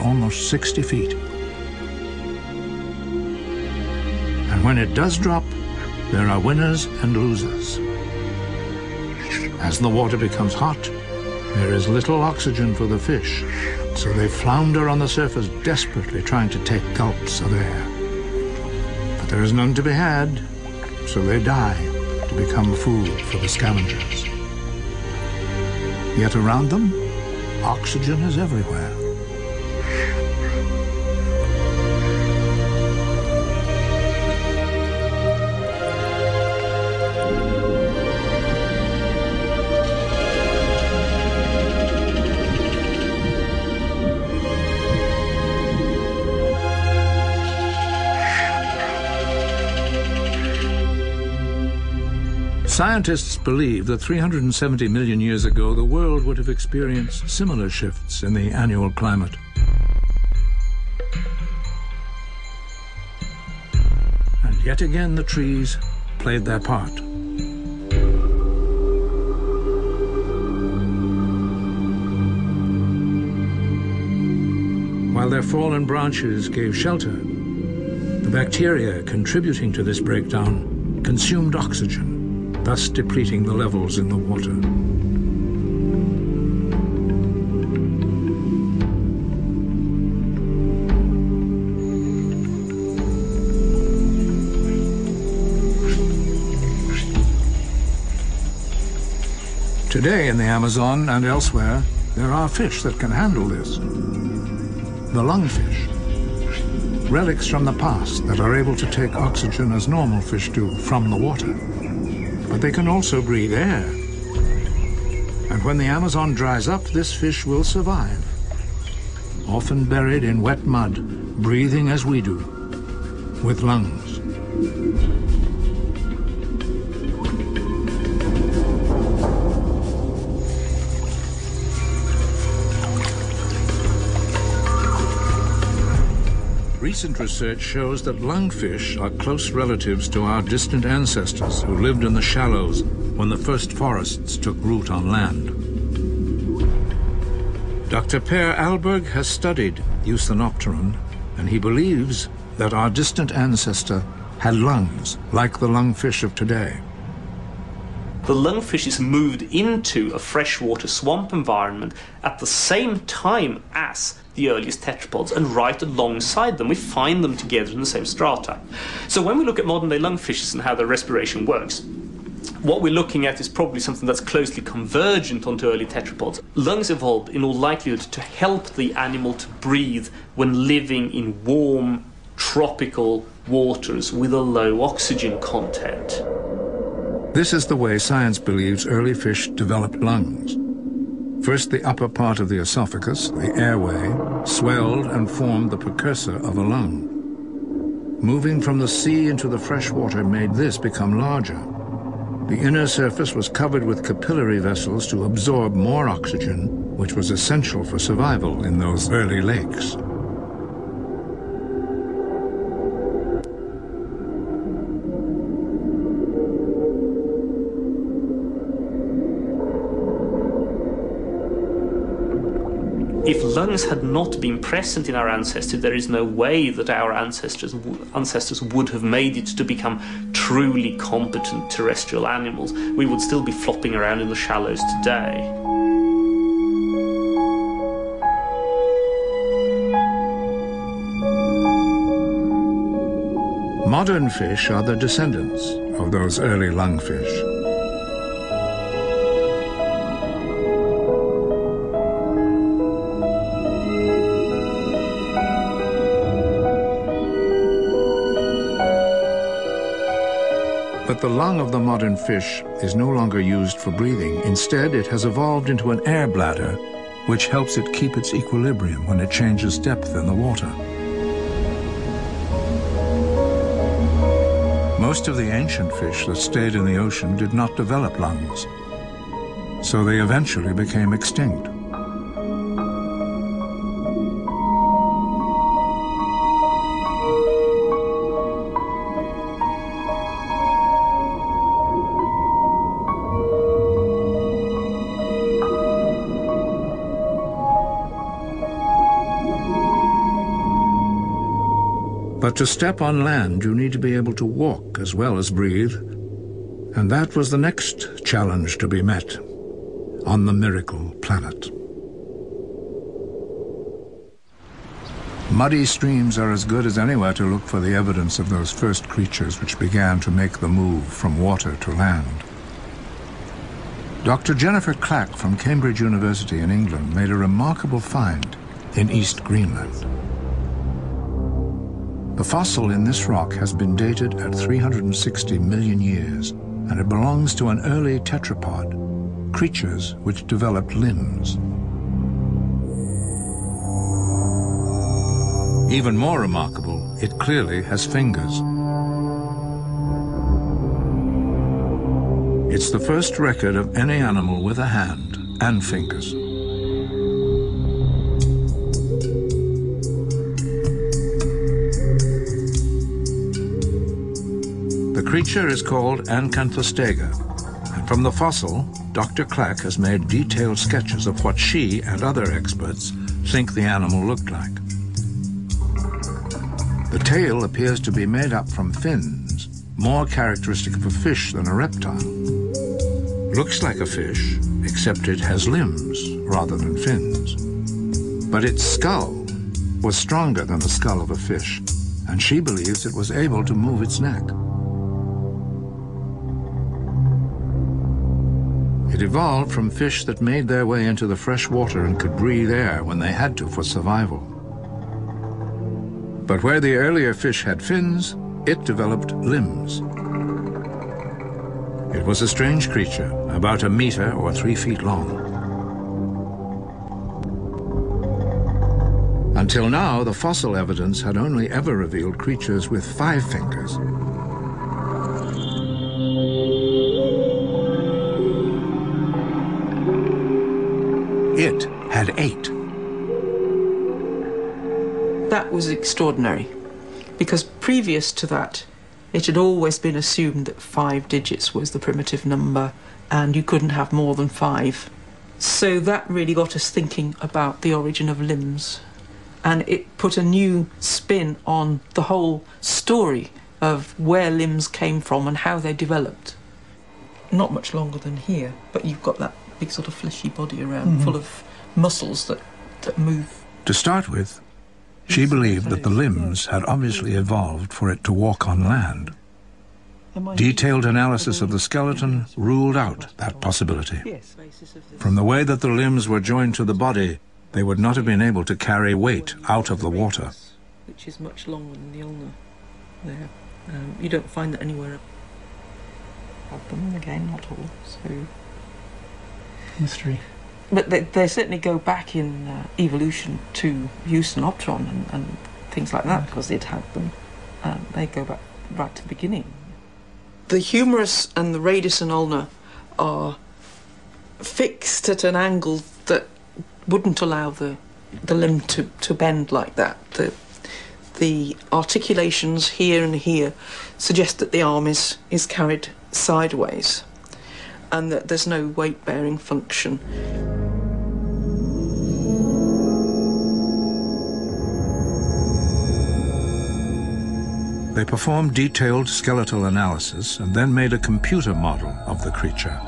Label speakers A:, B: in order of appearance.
A: almost 60 feet. And when it does drop, there are winners and losers. As the water becomes hot, there is little oxygen for the fish, so they flounder on the surface desperately trying to take gulps of air. But there is none to be had, so they die to become food for the scavengers. Yet around them, oxygen is everywhere. Scientists believe that 370 million years ago, the world would have experienced similar shifts in the annual climate. And yet again, the trees played their part. While their fallen branches gave shelter, the bacteria contributing to this breakdown consumed oxygen, thus depleting the levels in the water. Today in the Amazon and elsewhere, there are fish that can handle this. The lungfish, relics from the past that are able to take oxygen as normal fish do from the water. But they can also breathe air. And when the Amazon dries up, this fish will survive, often buried in wet mud, breathing as we do, with lungs. Recent research shows that lungfish are close relatives to our distant ancestors who lived in the shallows when the first forests took root on land. Dr. Per Alberg has studied Euthenopteron, and he believes that our distant ancestor had lungs like the lungfish of today.
B: The lungfishes moved into a freshwater swamp environment at the same time as the earliest tetrapods, and right alongside them we find them together in the same strata. So when we look at modern day lungfishes and how their respiration works, what we're looking at is probably something that's closely convergent onto early tetrapods. Lungs evolved in all likelihood to help the animal to breathe when living in warm, tropical waters with a low oxygen content.
A: This is the way science believes early fish developed lungs. First, the upper part of the esophagus, the airway, swelled and formed the precursor of a lung. Moving from the sea into the fresh water made this become larger. The inner surface was covered with capillary vessels to absorb more oxygen, which was essential for survival in those early lakes.
B: If lungs had not been present in our ancestry, there is no way that our ancestors would have made it to become truly competent terrestrial animals. We would still be flopping around in the shallows today.
A: Modern fish are the descendants of those early lungfish. But the lung of the modern fish is no longer used for breathing. Instead, it has evolved into an air bladder, which helps it keep its equilibrium when it changes depth in the water. Most of the ancient fish that stayed in the ocean did not develop lungs, so they eventually became extinct. But to step on land, you need to be able to walk as well as breathe. And that was the next challenge to be met on the miracle planet. Muddy streams are as good as anywhere to look for the evidence of those first creatures which began to make the move from water to land. Dr. Jennifer Clack from Cambridge University in England made a remarkable find in East Greenland. The fossil in this rock has been dated at 360 million years, and it belongs to an early tetrapod, creatures which developed limbs. Even more remarkable, it clearly has fingers. It's the first record of any animal with a hand and fingers. The creature is called Acanthostega, and from the fossil, Dr. Clack has made detailed sketches of what she and other experts think the animal looked like. The tail appears to be made up from fins, more characteristic of a fish than a reptile. Looks like a fish, except it has limbs rather than fins. But its skull was stronger than the skull of a fish, and she believes it was able to move its neck. It evolved from fish that made their way into the fresh water and could breathe air when they had to for survival. But where the earlier fish had fins, it developed limbs. It was a strange creature, about 1 meter or 3 feet long. Until now, the fossil evidence had only ever revealed creatures with 5 fingers. It had 8.
C: That was extraordinary, because previous to that, it had always been assumed that 5 digits was the primitive number, and you couldn't have more than 5. So that really got us thinking about the origin of limbs, and it put a new spin on the whole story of where limbs came from and how they developed. Not much longer than here, but you've got that big sort of fleshy body around, full of muscles that move.
A: To start with, she believed that the limbs had obviously evolved for it to walk on land. Detailed analysis of the skeleton ruled out that possibility. From the way that the limbs were joined to the body, they would not have been able to carry weight out of the water.
C: Which is much longer than the ulna there. You don't find that anywhere. Have them again, not all. So
D: mystery.
C: But they certainly go back in evolution to Eucenoptron and things like that, because they'd had them. They go back right to the beginning. The humerus and the radius and ulna are fixed at an angle that wouldn't allow the limb to bend like that. The articulations here and here suggest that the arm is carried sideways and that there's no weight-bearing function.
A: They performed detailed skeletal analysis and then made a computer model of the creature.